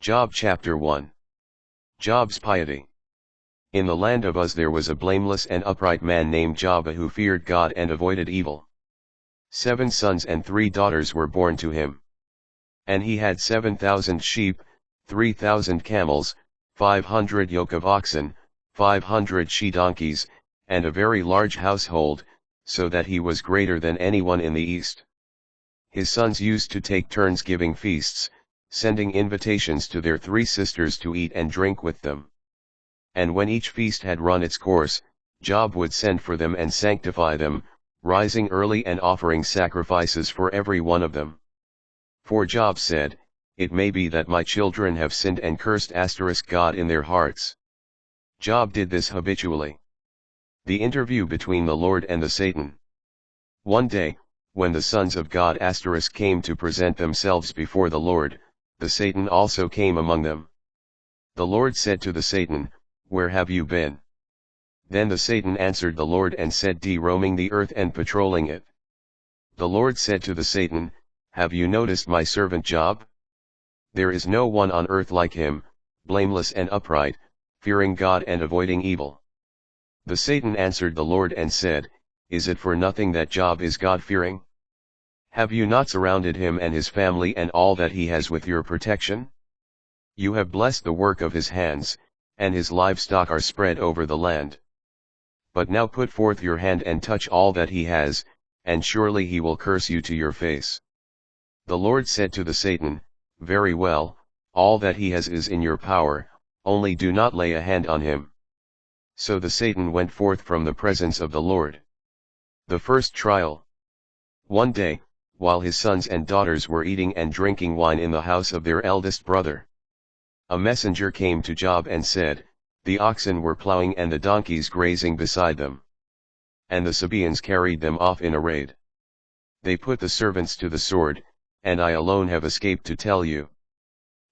Job chapter 1. Job's piety. In the land of Uz there was a blameless and upright man named Job who feared God and avoided evil. 7 sons and 3 daughters were born to him. And he had 7,000 sheep, 3,000 camels, 500 yoke of oxen, 500 she-donkeys, and a very large household, so that he was greater than anyone in the east. His sons used to take turns giving feasts, sending invitations to their 3 sisters to eat and drink with them. And when each feast had run its course, Job would send for them and sanctify them, rising early and offering sacrifices for every one of them. For Job said, "It may be that my children have sinned and cursed God in their hearts." Job did this habitually. The interview between the Lord and the Satan. One day, when the sons of God came to present themselves before the Lord, the Satan also came among them. The Lord said to the Satan, "Where have you been?" Then the Satan answered the Lord and said, "Roaming the earth and patrolling it." The Lord said to the Satan, "Have you noticed my servant Job? There is no one on earth like him, blameless and upright, fearing God and avoiding evil." The Satan answered the Lord and said, "Is it for nothing that Job is God-fearing? Have you not surrounded him and his family and all that he has with your protection? You have blessed the work of his hands, and his livestock are spread over the land. But now put forth your hand and touch all that he has, and surely he will curse you to your face." The Lord said to the Satan, "Very well, all that he has is in your power, only do not lay a hand on him." So the Satan went forth from the presence of the Lord. The first trial. One day, while his sons and daughters were eating and drinking wine in the house of their eldest brother, a messenger came to Job and said, "The oxen were plowing and the donkeys grazing beside them, and the Sabaeans carried them off in a raid. They put the servants to the sword, and I alone have escaped to tell you."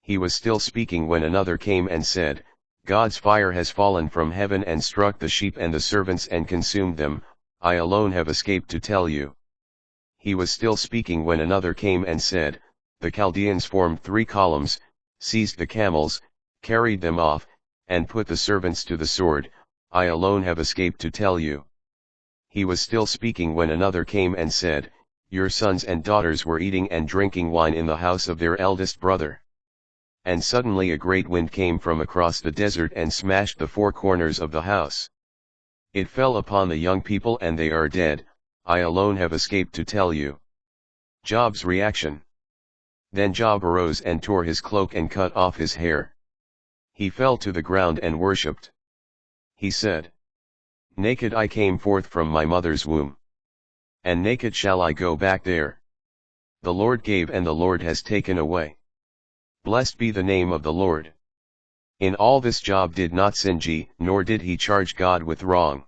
He was still speaking when another came and said, "God's fire has fallen from heaven and struck the sheep and the servants and consumed them, I alone have escaped to tell you." He was still speaking when another came and said, "The Chaldeans formed 3 columns, seized the camels, carried them off, and put the servants to the sword, I alone have escaped to tell you." He was still speaking when another came and said, "Your sons and daughters were eating and drinking wine in the house of their eldest brother. And suddenly a great wind came from across the desert and smashed the 4 corners of the house. It fell upon the young people and they are dead, I alone have escaped to tell you." Job's reaction. Then Job arose and tore his cloak and cut off his hair. He fell to the ground and worshipped. He said, "Naked I came forth from my mother's womb, and naked shall I go back there. The Lord gave and the Lord has taken away. Blessed be the name of the Lord." In all this Job did not sin, nor did he charge God with wrong.